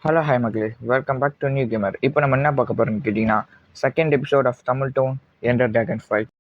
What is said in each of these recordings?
Hello hi மக்களே, welcome back to new gamer. இப்போ நம்ம என்ன பார்க்க போகிறோம்னு கேட்டிங்கன்னா, செகண்ட் எபிசோட் ஆஃப் தமிழ் டோன் enter dragon fight.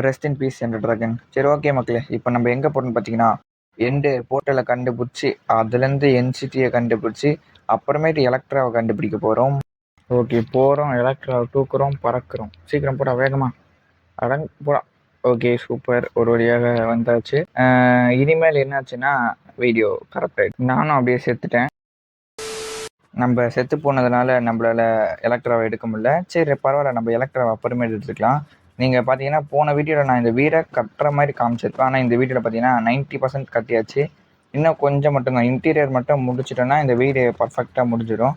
Rest in peace enter dragon. சரி, ஓகே மக்களே, இப்போ நம்ம எங்கே போகிறோம்னு பார்த்தீங்கன்னா, எண்டு போர்ட்டலை கண்டுபிடிச்சி அதுலேருந்து என்சிட்டியை கண்டுபிடிச்சி அப்புறமேட்டு எலக்ட்ராவை கண்டுபிடிக்க போகிறோம். ஓகே, போகிறோம், எலக்ட்ராவை தூக்குறோம், பறக்கிறோம். சீக்கிரம் போடா, வேகமா போடா. ஓகே, சூப்பர், ஒரு வழியாக வந்தாச்சு. இனிமேல் என்னாச்சுன்னா வீடியோ கரெக்ட் ஆகிடுச்சு. நானும் அப்படியே செத்துட்டேன். நம்ம செத்து போனதுனால நம்மளால எலக்ட்ராவை எடுக்க முடியல. சரி பரவாயில்ல, நம்ம எலக்ட்ராவை அப்புறமேட்டு எடுத்துக்கலாம். நீங்கள் பார்த்தீங்கன்னா போன வீடியோவில் நான் இந்த வீடை கட்டுற மாதிரி காமிச்சிருப்பேன். ஆனால் இந்த வீடியோவில் பார்த்தீங்கன்னா 90% கட்டியாச்சு. இன்னும் கொஞ்சம் மட்டும்தான், இன்டீரியர் மட்டும் முடிச்சிட்டோன்னா இந்த வீடு பர்ஃபெக்டாக முடிஞ்சிடும்.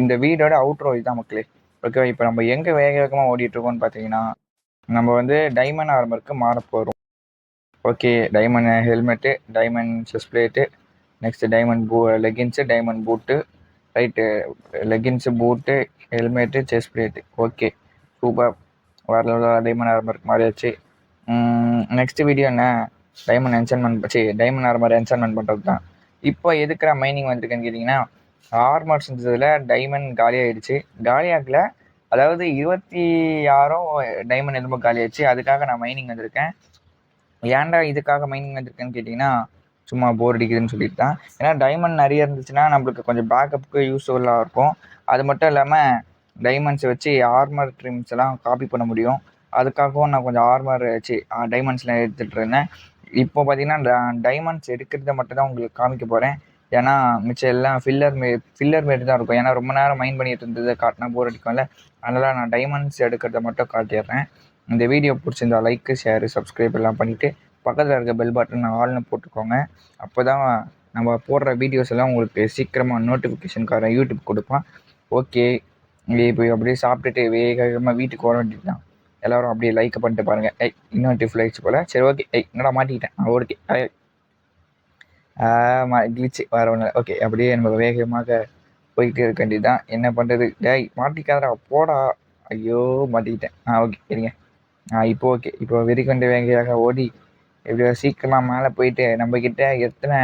இந்த வீடோட அவுட்ரோ இதுதான் மக்களே. ஓகே, இப்போ நம்ம எங்கே வேக வேகமாக ஓடிட்டுருக்கோம்னு பார்த்தீங்கன்னா, நம்ம வந்து டைமண்ட் ஆர்மருக்கு மாற போகிறோம். Okay, diamond helmet, diamond chest plate, next diamond leggings, diamond பூட்டு, ரைட்டு, லெகின்ஸு, பூட்டு, helmet, chest plate. Okay, super, வேறு டைமண்ட் ஆர்மருக்கு மாறியாச்சு. நெக்ஸ்ட் வீடியோ என்ன, டைமண்ட் ஆர்மர் என்சான்மெண்ட் பண்ணுறது தான். இப்போ எதுக்குற மைனிங் வந்துருக்குன்னு கேட்டிங்கன்னா, ஆர்மர் செஞ்சதில் டைமண்ட் காலியாகிடுச்சு. காலியாகல, அதாவது 26 டைமண்ட் எதுவும் காலியாச்சு. அதுக்காக நான் மைனிங் வந்திருக்கேன். ஏன்டா இதுக்காக மைனிங் வந்திருக்கேன்னு கேட்டிங்கன்னா, சும்மா போர் அடிக்குதுன்னு சொல்லிட்டு தான். ஏன்னா டைமண்ட் நிறைய இருந்துச்சுன்னா நம்மளுக்கு கொஞ்சம் பேக்கப்புக்கு யூஸ்ஃபுல்லாக இருக்கும். அது மட்டும் இல்லாமல் டைமண்ட்ஸை வச்சு ஆர்மர் ட்ரிம்ஸ் எல்லாம் காப்பி பண்ண முடியும். அதுக்காகவும் நான் கொஞ்சம் டைமண்ட்ஸ்லாம் எடுத்துகிட்டு இருந்தேன். இப்போ பார்த்தீங்கன்னா டைமண்ட்ஸ் எடுக்கிறத மட்டும் தான் உங்களுக்கு காமிக்க போகிறேன். ஏன்னா மிச்சம் எல்லாம் ஃபில்லர் மாரி தான் இருக்கும். ஏன்னா ரொம்ப நேரம் மைண்ட் பண்ணிட்டு இருந்தது காட்டினா போர் அடிக்கும்ல. அதனால் நான் டைமண்ட்ஸ் எடுக்கிறத மட்டும் காட்டிடுறேன். இந்த வீடியோ பிடிச்சிருந்தா லைக்கு, ஷேரு, சப்ஸ்கிரைப் எல்லாம் பண்ணிவிட்டு பக்கத்தில் இருக்க பெல் பட்டன் ஆல்னு போட்டுக்கோங்க. அப்போ தான் நம்ம போடுற வீடியோஸ் எல்லாம் உங்களுக்கு சீக்கிரமாக நோட்டிஃபிகேஷனுக்காரன் யூடியூப் கொடுப்பான். ஓகே, இப்போ அப்படியே சாப்பிட்டுட்டு வேகமாக வீட்டுக்கு வர வேண்டியது தான். எல்லோரும் அப்படியே லைக் பண்ணிட்டு பாருங்கள். இன்னும் டிஃப்ளைட்ஸ் போல். சரி, ஓகே, என்னடா மாட்டிக்கிட்டேன். ஓகே, கிழிச்சு வர ஒன்று. ஓகே, அப்படியே நம்ம வேகமாக போய்கிட்டே இருக்க வேண்டியது தான். என்ன பண்ணுறது, மாட்டிக்காதடா போடா. ஐயோ, மாட்டிக்கிட்டேன். ஓகே, சரிங்க. இப்போ ஓகே, இப்போ வெறிக்கொண்டு வேகையாக ஓடி எப்படியோ சீக்கிரமாக மேலே போயிட்டு நம்மக்கிட்ட எத்தனை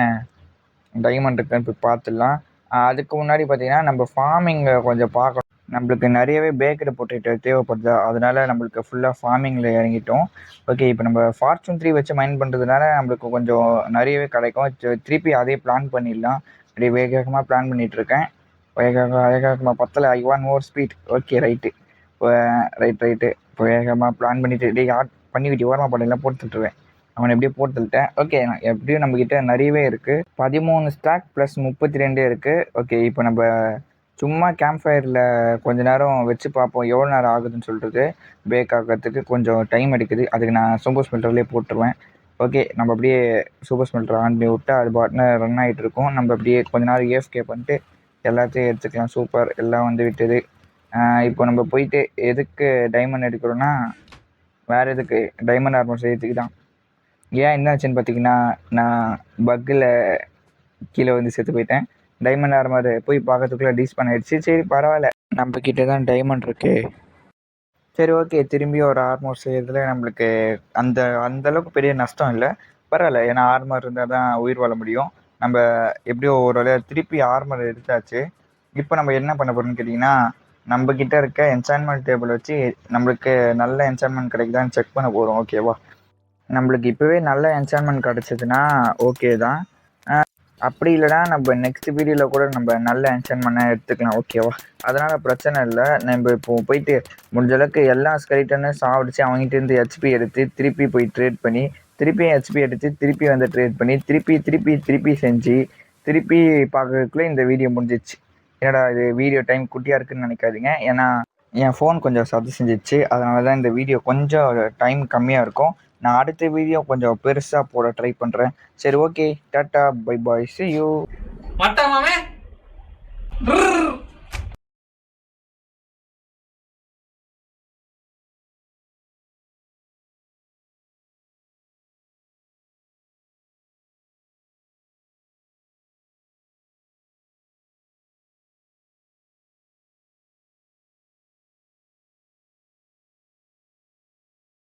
டைமண்ட் இருக்குன்னு போய் பார்த்துடலாம். அதுக்கு முன்னாடி பார்த்தீங்கன்னா நம்ம ஃபார்மிங்கை கொஞ்சம் பார்க்கணும். நம்மளுக்கு நிறையவே பேக்கரி பொட்டேட்டோ தேவைப்படுது. அதனால நம்மளுக்கு ஃபுல்லாக ஃபார்மிங்கில் இறங்கிட்டோம். ஓகே, இப்போ நம்ம ஃபார்ச்சூன் 3 வச்சு மைண்ட் பண்ணுறதுனால நம்மளுக்கு கொஞ்சம் நிறையவே கிடைக்கும். திருப்பி அதே பிளான் பண்ணிடலாம். அப்படியே வேகமாக பிளான் பண்ணிகிட்ருக்கேன். வேகமாக பத்தலை. I want more speed. Okay, right, இப்போ வேகமாக பிளான் பண்ணிவிட்டு பண்ணிவிட்டு ஓரமாக பண்ணலாம் போட்டுருவேன். அவனை எப்படியோ போட்டுட்டேன். ஓகே, எப்படியும் நம்மக்கிட்ட நிறையவே இருக்குது. 13 ஸ்டாக் ப்ளஸ் 32 இருக்குது. ஓகே, இப்போ நம்ம சும்மா கேம்ப் ஃபயரில் கொஞ்சம் நேரம் வச்சு பார்ப்போம் எவ்வளோ நேரம் ஆகுதுன்னு சொல்கிறது. பேக் ஆகிறதுக்கு கொஞ்சம் டைம் எடுக்குது. அதுக்கு நான் சூப்பர் ஸ்மெல்டர்லேயே போட்டுருவேன். ஓகே, நம்ம அப்படியே சூப்பர் ஸ்மெல்டர் ஆன் பண்ணி விட்டா அது பாட்னு ரன் ஆகிட்டு இருக்கும். நம்ம அப்படியே கொஞ்ச நேரம் ஏஎஃப்கே பண்ணிட்டு எல்லாத்தையும் எடுத்துக்கலாம். சூப்பர், எல்லாம் வந்து விட்டது. இப்போ நம்ம போயிட்டு எதுக்கு டைமண்ட் எடுக்கிறோன்னா, வேறு எதுக்கு டைமண்ட் ஆர்மர் செய்யறதுக்கு தான். ஏன் என்னாச்சுன்னு பார்த்தீங்கன்னா, நான் பக்கில் கீழே வந்து செத்து போயிட்டேன். டைமண்ட் ஆர்மர் போய் பார்க்கறதுக்குள்ளே டீஸ்பான் ஆகிடுச்சு. சரி பரவாயில்ல, நம்ம கிட்டே தான் டைமண்ட் இருக்கு. சரி, ஓகே, திரும்பி ஒரு ஆர்மர் செய்யறதுல நம்மளுக்கு அந்தளவுக்கு பெரிய நஷ்டம் இல்லை. பரவாயில்ல, ஏன்னா ஆர்மர் இருந்தால் தான் உயிர் வாழ முடியும். நம்ம எப்படியோ ஒரு வேலையை திருப்பி ஆர்மர் எடுத்தாச்சு. இப்போ நம்ம என்ன பண்ண போகிறோம்னு கேட்டிங்கன்னா, நம்மக்கிட்ட இருக்க என்சான்மெண்ட் டேபிள் வச்சு நம்மளுக்கு நல்ல என்சான்மெண்ட் கிடைக்குதான்னு செக் பண்ண போகிறோம். ஓகேவா, நம்மளுக்கு இப்போவே நல்ல என்சான்மெண்ட் கிடச்சிதுன்னா ஓகே தான். அப்படி இல்லைனா நம்ம நெக்ஸ்ட் வீடியோவில் கூட நம்ம நல்ல என்சான்மெண்ட்டை எடுத்துக்கலாம், ஓகேவா? அதனால் பிரச்சனை இல்லை. நம்ம இப்போ போயிட்டு முடிஞ்ச அளவுக்கு எல்லா ஸ்கெலிட்டனும் சாவடிச்சு அவங்ககிட்டேருந்து ஹெச்பி எடுத்து திருப்பி போய் ட்ரேட் பண்ணி திருப்பியும் ஹெச்பி எடுத்து திருப்பி வந்து ட்ரேட் பண்ணி திருப்பி செஞ்சு திருப்பி பார்க்கறதுக்குள்ளே இந்த வீடியோ முடிஞ்சிச்சு. என்னடா இது வீடியோ டைம் குட்டியாக இருக்குதுன்னு நினைக்காதீங்க. ஏன்னா என் ஃபோன் கொஞ்சம் சதி செஞ்சிச்சு. அதனால தான் இந்த வீடியோ கொஞ்சம் டைம் கம்மியாக இருக்கும். நான் அடுத்த வீடியோ கொஞ்சம் பெருசாக போட ட்ரை பண்ணுறேன். சரி, okay, tata, bye bye, see you.